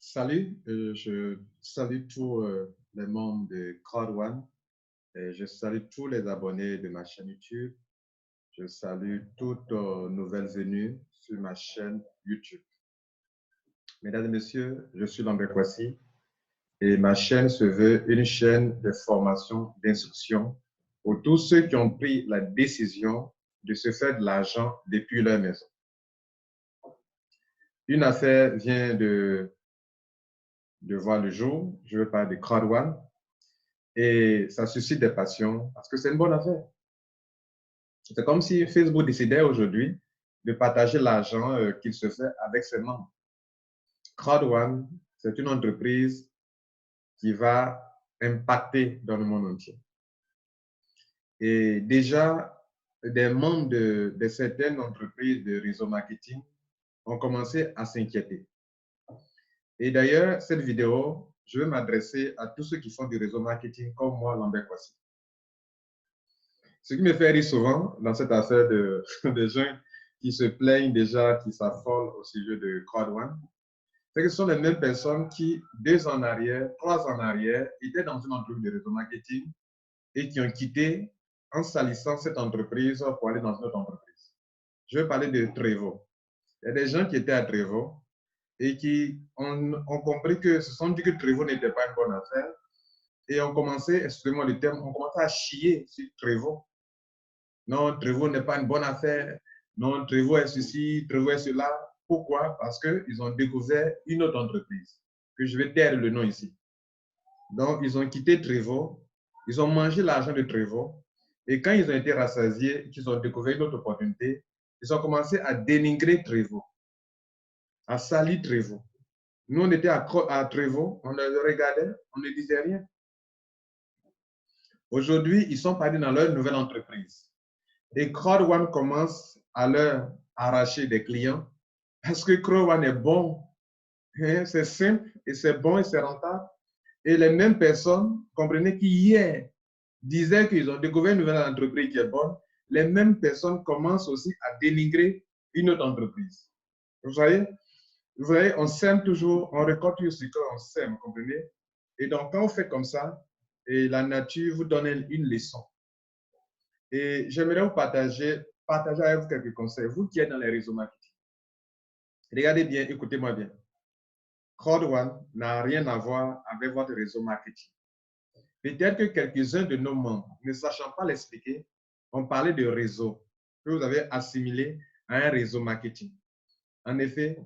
Salut, je salue tous les membres de Crowd1 et je salue tous les abonnés de ma chaîne YouTube. Je salue toutes nouvelles venues sur ma chaîne YouTube. Mesdames et messieurs, je suis Lambert Kwasi et ma chaîne se veut une chaîne de formation, d'instruction pour tous ceux qui ont pris la décision de se faire de l'argent depuis leur maison. Une affaire vient de voir le jour, je veux parler de Crowd1. Et ça suscite des passions parce que c'est une bonne affaire. C'est comme si Facebook décidait aujourd'hui de partager l'argent qu'il se fait avec ses membres. Crowd1, c'est une entreprise qui va impacter dans le monde entier. Et déjà, des membres de certaines entreprises de réseau marketing ont commencé à s'inquiéter. Et d'ailleurs, cette vidéo, je vais m'adresser à tous ceux qui font du réseau marketing comme moi, Lambert Kwasi. Ce qui me fait rire souvent dans cette affaire de gens qui se plaignent déjà, qui s'affolent au sujet de Crowd1, c'est que ce sont les mêmes personnes qui, 2 ans en arrière, 3 ans en arrière, étaient dans une entreprise de réseau marketing et qui ont quitté en salissant cette entreprise pour aller dans une autre entreprise. Je vais parler de Trevo. Il y a des gens qui étaient à Trevo et qui ont compris que se sont dit que Trevo n'était pas une bonne affaire et ont commencé, excusez-moi le terme, ont commencé à chier sur Trevo. Non, Trevo n'est pas une bonne affaire. Non, Trevo est ceci, Trevo est cela. Pourquoi? Parce qu'ils ont découvert une autre entreprise, que je vais taire le nom ici. Donc, ils ont quitté Trevo, ils ont mangé l'argent de Trevo, et quand ils ont été rassasiés, qu'ils ont découvert une autre opportunité, ils ont commencé à dénigrer Trevo, à salir Trevo. Nous, on était à Trevo, on le regardait, on ne disait rien. Aujourd'hui, ils sont partis dans leur nouvelle entreprise. Et Crowd1 commence à leur arracher des clients parce que Crowd1 est bon. C'est simple et c'est bon et c'est rentable. Et les mêmes personnes, comprenez qu'hier disaient qu'ils ont découvert une nouvelle entreprise qui est bonne, les mêmes personnes commencent aussi à dénigrer une autre entreprise. Vous voyez, on sème toujours, on récolte ce qu'on sème, comprenez? Et donc, quand on fait comme ça, et la nature vous donne une leçon. Et j'aimerais vous partager avec vous quelques conseils. Vous qui êtes dans les réseaux marketing, regardez bien, écoutez-moi bien. Crowd1 n'a rien à voir avec votre réseau marketing. Peut-être que quelques-uns de nos membres, ne sachant pas l'expliquer, ont parlé de réseau que vous avez assimilé à un réseau marketing. En effet,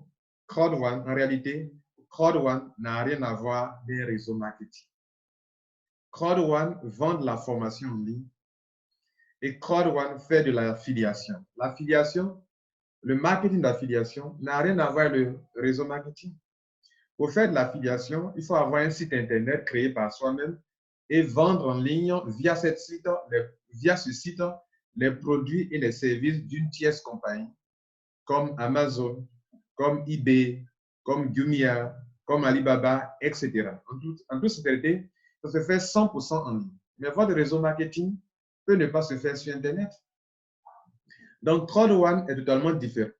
Crowd1, en réalité, Crowd1 n'a rien à voir avec un réseau marketing. Crowd1 vend de la formation en ligne et Crowd1 fait de l'affiliation. L'affiliation, le marketing d'affiliation n'a rien à voir avec le réseau marketing. Pour faire de l'affiliation, il faut avoir un site internet créé par soi-même et vendre en ligne via ce site les produits et les services d'une tierce compagnie comme Amazon, comme eBay, comme Jumia, comme Alibaba, etc. En toute sécurité, ça se fait 100% en ligne. Mais votre réseau marketing peut ne pas se faire sur Internet. Donc, Crowd1 est totalement différent.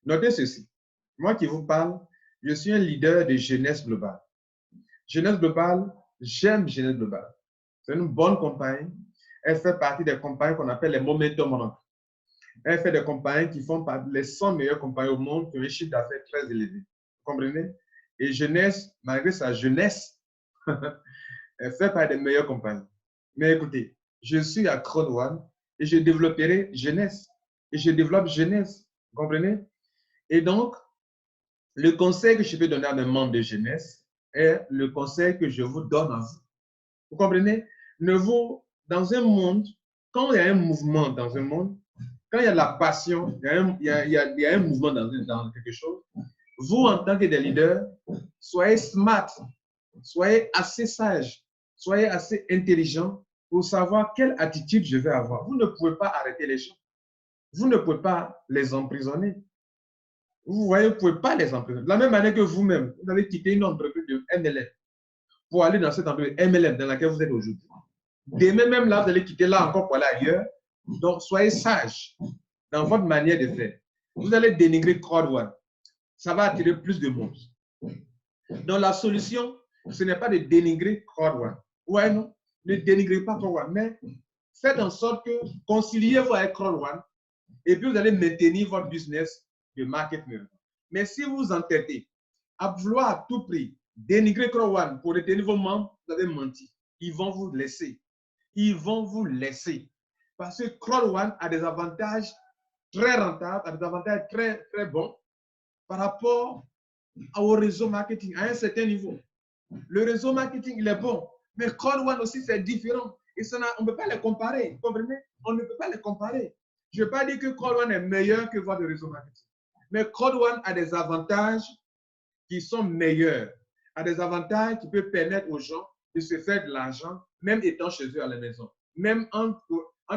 Notez ceci. Moi qui vous parle, je suis un leader de Jeunesse Globale. Jeunesse Globale, j'aime Jeunesse Globale. C'est une bonne compagnie. Elle fait partie des compagnies qu'on appelle les Momentum Rank. Elle fait des compagnies qui font partie des 100 meilleures compagnies au monde qui ont un chiffre d'affaires très élevé. Vous comprenez? Et Jeunesse, malgré sa jeunesse, elle fait partie des meilleures compagnies. Mais écoutez, je suis à Crowd1 et je développerai Jeunesse. Et je développe Jeunesse. Vous comprenez? Et donc, le conseil que je peux donner à mes membres de Jeunesse est le conseil que je vous donne à vous. Vous comprenez? Dans un monde, quand il y a un mouvement dans un monde, quand il y a de la passion, il y a un mouvement dans quelque chose, vous, en tant que des leaders, soyez smart, soyez assez sage, soyez assez intelligent pour savoir quelle attitude je vais avoir. Vous ne pouvez pas arrêter les gens. Vous ne pouvez pas les emprisonner. Vous voyez, vous ne pouvez pas les emprisonner. De la même manière que vous-même, vous avez quitté une entreprise de MLM pour aller dans cette entreprise MLM dans laquelle vous êtes aujourd'hui. Demain même là, vous allez quitter là encore pour aller ailleurs. Donc, soyez sage dans votre manière de faire. Vous allez dénigrer Crowd1. Ça va attirer plus de monde. Donc, la solution, ce n'est pas de dénigrer Crowd1. Ouais, non, ne dénigrez pas Crowd1, mais faites en sorte que conciliez-vous avec Crowd1 et puis vous allez maintenir votre business de marketing. Mais si vous vous entêtez à vouloir à tout prix dénigrer Crowd1 pour retenir vos membres, vous avez menti. Ils vont vous laisser. Ils vont vous laisser. Parce que Crowd1 a des avantages très rentables, a des avantages très, très bons par rapport au réseau marketing à un certain niveau. Le réseau marketing, il est bon. Mais Crowd1 aussi, c'est différent. Et ça, on ne peut pas les comparer. Vous comprenez? On ne peut pas les comparer. Je ne veux pas dire que Crowd1 est meilleur que votre réseau marketing. Mais Crowd1 a des avantages qui sont meilleurs, a des avantages qui peuvent permettre aux gens de se faire de l'argent, même étant chez eux à la maison, même en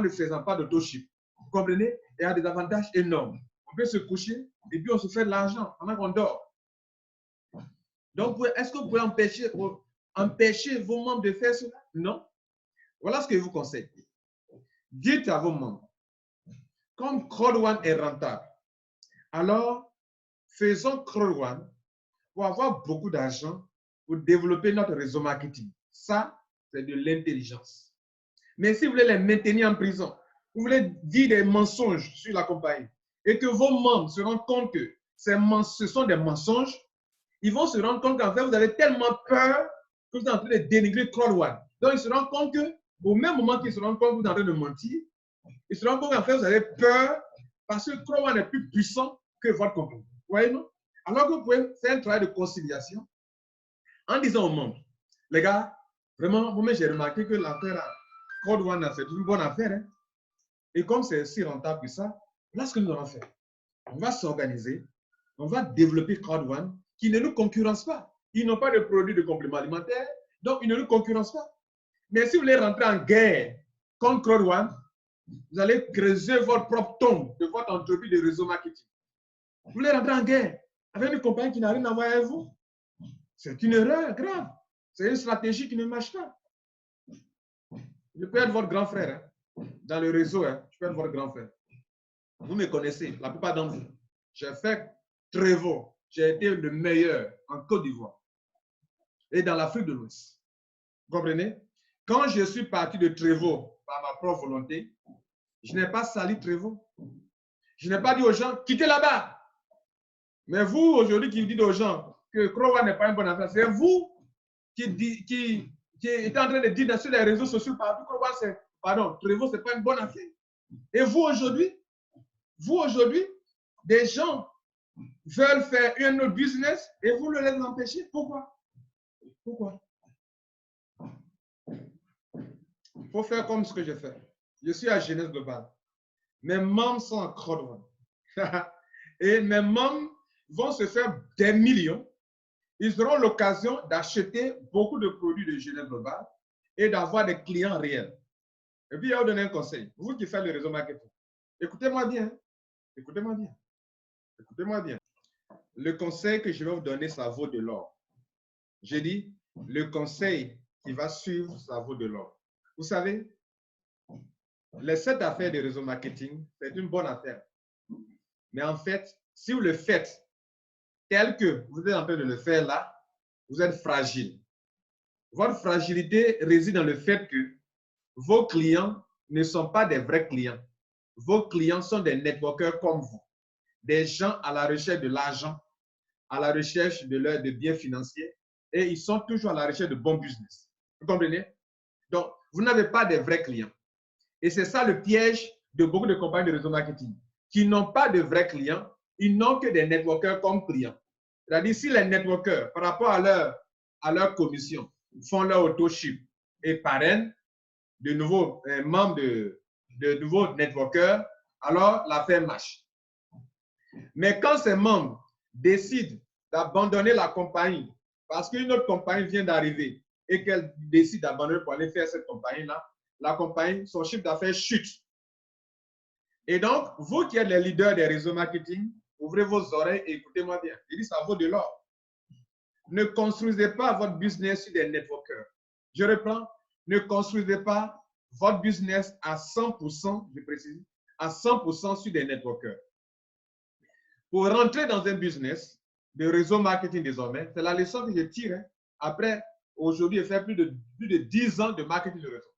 ne faisant pas d'autoship. Vous comprenez? Il y a des avantages énormes. On peut se coucher et puis on se fait de l'argent pendant qu'on dort. Donc, est-ce que vous pouvez empêcher vos membres de faire cela? Non. Voilà ce que je vous conseille. Dites à vos membres, comme Crowd1 est rentable, alors faisons Crowd1 pour avoir beaucoup d'argent pour développer notre réseau marketing. Ça, c'est de l'intelligence. Mais si vous voulez les maintenir en prison, vous voulez dire des mensonges sur la compagnie et que vos membres se rendent compte que ce sont des mensonges, ils vont se rendre compte qu'en fait, vous avez tellement peur que vous êtes en train de dénigrer Crowd1. Donc, ils se rendent compte qu'au même moment qu'ils se rendent compte que vous êtes en train de mentir, ils se rendent compte qu'en fait, vous avez peur parce que Crowd1 est plus puissant que votre compagnie. Vous voyez, non? Alors que vous pouvez faire un travail de conciliation en disant aux membres, les gars, vraiment, moi-même, j'ai remarqué que l'affaire Crowd1 c'est une bonne affaire. Hein? Et comme c'est si rentable que ça, là, ce que nous allons faire, on va s'organiser, on va développer Crowd1 qui ne nous concurrence pas. Ils n'ont pas de produits de compléments alimentaires, donc ils ne nous concurrencent pas. Mais si vous voulez rentrer en guerre contre Crowd1, vous allez creuser votre propre tombe de votre entreprise de réseau marketing. Vous voulez rentrer en guerre avec une compagnie qui n'a rien à voir avec vous? C'est une erreur grave. C'est une stratégie qui ne marche pas. Je peux être votre grand frère. Hein. Dans le réseau, hein, je peux être votre grand frère. Vous me connaissez, la plupart d'entre vous. J'ai fait Trevo. J'ai été le meilleur en Côte d'Ivoire et dans l'Afrique de l'Ouest. Vous comprenez? Quand je suis parti de Trevo par ma propre volonté, je n'ai pas sali Trevo. Je n'ai pas dit aux gens, quittez là-bas. Mais vous, aujourd'hui, qui dites aux gens que Crowd1 n'est pas une bonne affaire, c'est vous qui êtes en train de dire sur les réseaux sociaux partout Crowd1, pardon, Trevo, ce n'est pas une bonne affaire. Et vous, aujourd'hui, des gens veulent faire un autre business et vous le les empêchez. Pourquoi? Pourquoi? Il faut faire comme ce que je fais. Je suis à Jeunesse Globale. Mes membres sont en Crowd1. Et mes membres vont se faire des millions. Ils auront l'occasion d'acheter beaucoup de produits de Jeunesse Globale et d'avoir des clients réels. Et puis, je vais vous donner un conseil. Vous qui faites le réseau marketing, écoutez-moi bien. Écoutez-moi bien. Écoutez-moi bien. Le conseil que je vais vous donner, ça vaut de l'or. J'ai dit, le conseil qui va suivre, ça vaut de l'or. Vous savez, cette affaire de réseau marketing, c'est une bonne affaire. Mais en fait, si vous le faites tel que vous êtes en train de le faire là, vous êtes fragile. Votre fragilité réside dans le fait que vos clients ne sont pas des vrais clients. Vos clients sont des networkers comme vous. Des gens à la recherche de l'argent, à la recherche de biens financiers, et ils sont toujours à la recherche de bons business. Vous comprenez? Donc, vous n'avez pas de vrais clients. Et c'est ça le piège de beaucoup de compagnies de réseau marketing, qui n'ont pas de vrais clients, ils n'ont que des networkers comme clients. C'est-à-dire, si les networkers, par rapport à leur commission, font leur auto-ship et parrainent de nouveaux membres de nouveaux networkers, alors l'affaire marche. Mais quand ces membres décident d'abandonner la compagnie parce qu'une autre compagnie vient d'arriver et qu'elle décide d'abandonner pour aller faire cette compagnie-là, la compagnie, son chiffre d'affaires chute. Et donc, vous qui êtes les leaders des réseaux marketing, ouvrez vos oreilles et écoutez-moi bien. Je dis, ça vaut de l'or. Ne construisez pas votre business sur des networkers. Je reprends, ne construisez pas votre business à 100%, je précise, à 100% sur des networkers. Pour rentrer dans un business, de réseau marketing désormais. C'est la leçon que je tire après aujourd'hui faire plus de 10 ans de marketing de réseau.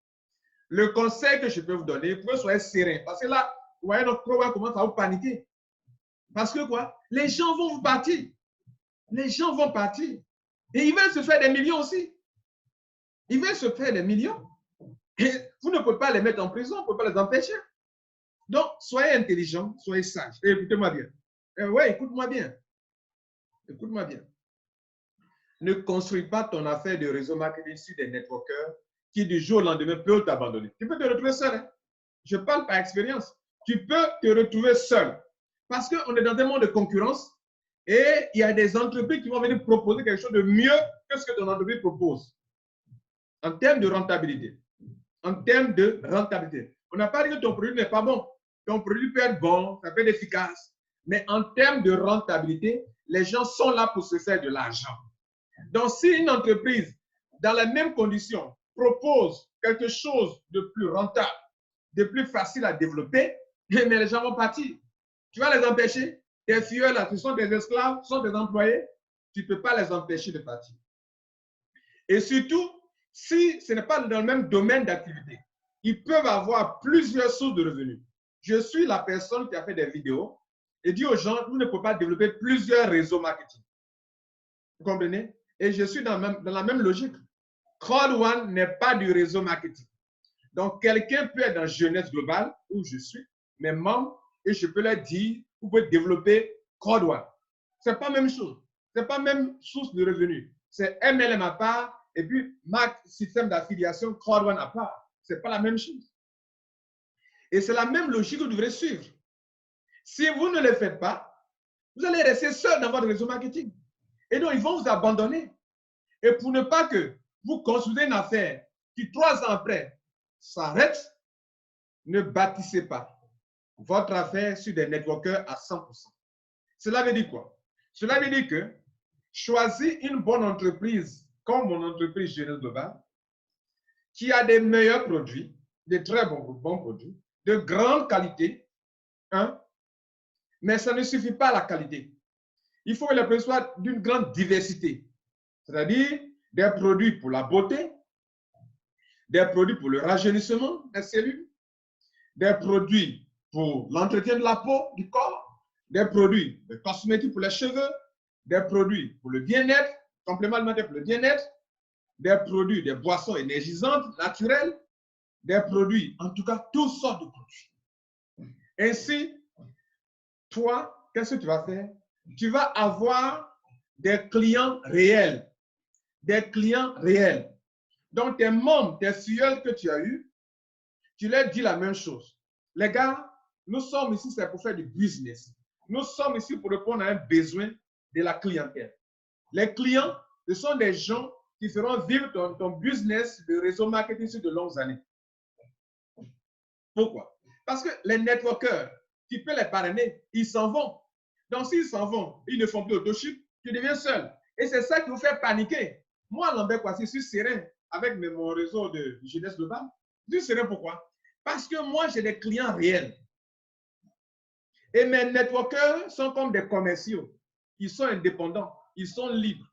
Le conseil que je peux vous donner, vous pouvez soyez serein. Parce que là, vous voyez notre programme commence à vous paniquer. Parce que quoi? Les gens vont vous partir. Les gens vont partir. Et ils veulent se faire des millions aussi. Ils veulent se faire des millions. Et vous ne pouvez pas les mettre en prison, vous ne pouvez pas les empêcher. Donc, soyez intelligents, soyez sages. Et écoutez-moi bien. Oui, écoute-moi bien. Écoute-moi bien. Ne construis pas ton affaire de réseau marketing sur des networkers qui, du jour au lendemain, peuvent t'abandonner. Tu peux te retrouver seul. Hein? Je parle par expérience. Tu peux te retrouver seul. Parce qu'on est dans un monde de concurrence et il y a des entreprises qui vont venir proposer quelque chose de mieux que ce que ton entreprise propose. En termes de rentabilité. En termes de rentabilité. On n'a pas dit que ton produit n'est pas bon. Ton produit peut être bon, ça peut être efficace. Mais en termes de rentabilité, les gens sont là pour se faire de l'argent. Donc, si une entreprise, dans la même condition, propose quelque chose de plus rentable, de plus facile à développer, mais les gens vont partir. Tu vas les empêcher. Tes filles là, ce sont des esclaves, ce sont des employés. Tu ne peux pas les empêcher de partir. Et surtout, si ce n'est pas dans le même domaine d'activité, ils peuvent avoir plusieurs sources de revenus. Je suis la personne qui a fait des vidéos et dit aux gens, vous ne pouvez pas développer plusieurs réseaux marketing. Vous comprenez? Et je suis dans la même logique. Crowd One n'est pas du réseau marketing. Donc, quelqu'un peut être dans Jeunesse Globale, où je suis, mes membres, et je peux leur dire, vous pouvez développer Crowd One. Ce n'est pas la même chose. Ce n'est pas la même source de revenus. C'est MLM à part, et puis ma système d'affiliation Crowd One à part. Ce n'est pas la même chose. Et c'est la même logique que vous devrez suivre. Si vous ne le faites pas, vous allez rester seul dans votre réseau marketing. Et donc, ils vont vous abandonner. Et pour ne pas que vous construisez une affaire qui, 3 ans après, s'arrête, ne bâtissez pas votre affaire sur des networkers à 100%. Cela veut dire quoi? Cela veut dire que choisis une bonne entreprise comme mon entreprise Jeunesse Globale qui a des meilleurs produits, des très bons produits, de grande qualité, hein? Mais ça ne suffit pas la qualité. Il faut que les produits soient d'une grande diversité, c'est-à-dire des produits pour la beauté, des produits pour le rajeunissement des cellules, des produits pour l'entretien de la peau, du corps, des produits de cosmétiques pour les cheveux, des produits pour le bien-être, compléments alimentaires pour le bien-être, des produits, des boissons énergisantes, naturelles, des produits, en tout cas, toutes sortes de produits. Ainsi, toi, qu'est-ce que tu vas faire? Tu vas avoir des clients réels. Des clients réels. Donc, tes membres, tes filleuls que tu as eus, tu leur dis la même chose. Les gars, nous sommes ici, c'est pour faire du business. Nous sommes ici pour répondre à un besoin de la clientèle. Les clients, ce sont des gens qui feront vivre ton business de réseau marketing sur de longues années. Pourquoi? Parce que les networkers, tu peux les parrainer, ils s'en vont. Donc, s'ils s'en vont, ils ne font plus autoship, tu deviens seul. Et c'est ça qui vous fait paniquer. Moi, Lambert Kwasi, je suis serein avec mon réseau de Jeunesse Globale. Je suis serein pourquoi? Parce que moi, j'ai des clients réels. Et mes networkers sont comme des commerciaux. Ils sont indépendants, ils sont libres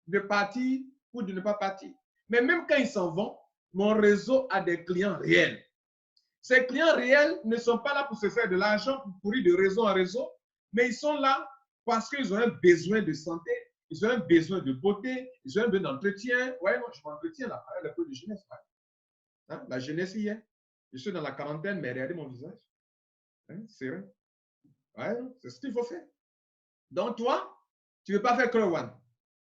de partir ou de ne pas partir. Mais même quand ils s'en vont, mon réseau a des clients réels. Ces clients réels ne sont pas là pour se faire de l'argent, pour courir de réseau en réseau, mais ils sont là parce qu'ils ont un besoin de santé, ils ont un besoin de beauté, ils ont un besoin d'entretien. Ouais, non, je m'entretiens là, avec le peu de jeunesse. Hein? La jeunesse hier, je suis dans la quarantaine, mais regardez mon visage. Hein? C'est vrai. Ouais, c'est ce qu'il faut faire. Donc toi, tu ne veux pas faire Crowd One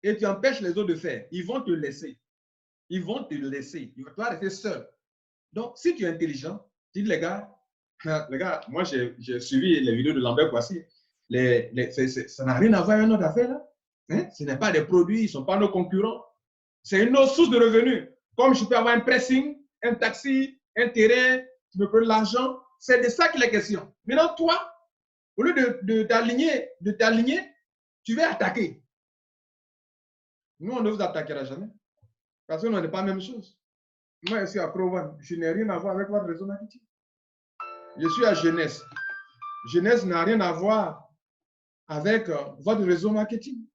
et tu empêches les autres de faire. Ils vont te laisser. Ils vont te laisser. Tu vas rester seul. Donc, si tu es intelligent, tu dis les gars, moi j'ai suivi les vidéos de Lambert Kwasi. Ça n'a rien à voir avec notre affaire là. Hein? Ce n'est pas des produits, ils ne sont pas nos concurrents. C'est une autre source de revenus. Comme je peux avoir un pressing, un taxi, un terrain, tu me prends de l'argent. C'est de ça qu'il est question. Maintenant, toi, au lieu de t'aligner, tu vas attaquer. Nous, on ne vous attaquera jamais. Parce que nous, on n'est pas la même chose. Moi, je suis à Crowd One. Je n'ai rien à voir avec votre réseau marketing. Je suis à Jeunesse. Jeunesse n'a rien à voir avec votre réseau marketing.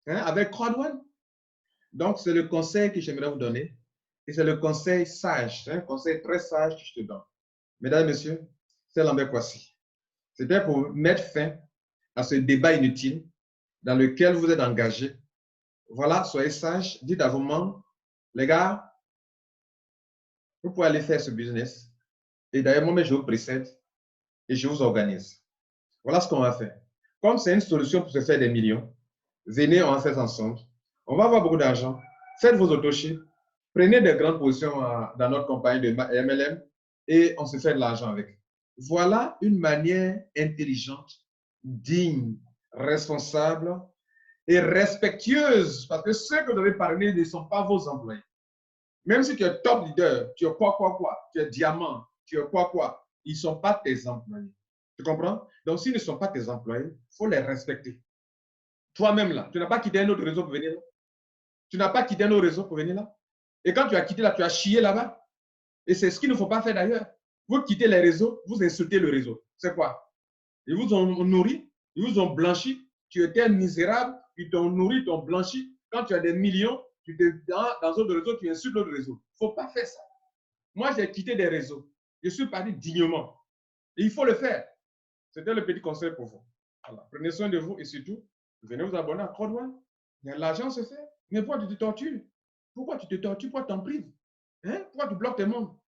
avec Crowd1. Donc, c'est le conseil que j'aimerais vous donner. Et c'est le conseil sage. C'est un conseil très sage que je te donne. Mesdames et messieurs, c'est Lambert Kwasi. C'était pour mettre fin à ce débat inutile dans lequel vous êtes engagés. Voilà, soyez sages. Dites à vos membres, les gars, vous pouvez aller faire ce business. Et d'ailleurs, moi, je vous précède et je vous organise. Voilà ce qu'on va faire. Comme c'est une solution pour se faire des millions, venez, on va faire ensemble. On va avoir beaucoup d'argent. Faites vos autochips. Prenez des grandes positions dans notre compagnie de MLM et on se fait de l'argent avec. Voilà une manière intelligente, digne, responsable et respectueuse, parce que ceux que vous avez parlé ne sont pas vos employés. Même si tu es top leader, tu es quoi, tu es diamant, tu es quoi, ils ne sont pas tes employés. Tu comprends? Donc, s'ils ne sont pas tes employés, il faut les respecter. Toi-même, là, tu n'as pas quitté un autre réseau pour venir là. Tu n'as pas quitté un autre réseau pour venir là. Et quand tu as quitté là, tu as chié là-bas. Et c'est ce qu'il ne faut pas faire d'ailleurs. Vous quittez les réseaux, vous insultez le réseau. C'est quoi? Ils vous ont nourri, ils vous ont blanchi. Tu étais misérable, ils t'ont nourri, ils t'ont blanchi. Quand tu as des millions, tu es dans autre réseau, tu insultes l'autre réseau. Il ne faut pas faire ça. Moi, j'ai quitté des réseaux. Je suis parti dignement. Et il faut le faire. C'était le petit conseil pour vous. Voilà. Prenez soin de vous et surtout, venez vous abonner à Crowd1. L'argent se fait. Mais pourquoi tu te tortures? Pourquoi tu te tortures? Pourquoi tu t'en prives? Pourquoi tu bloques tes membres?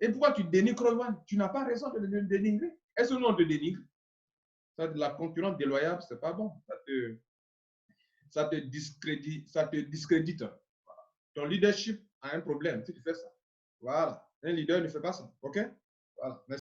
Et pourquoi tu dénigres Crowd1? Tu n'as pas raison de le dénigrer. Est-ce que nous, on te dénigre? Ça, de la concurrence déloyale, c'est pas bon. Ça te discrédite. Voilà. Ton leadership a un problème si tu fais ça. Voilà. Un leader ne fait pas ça. OK? Voilà. Merci.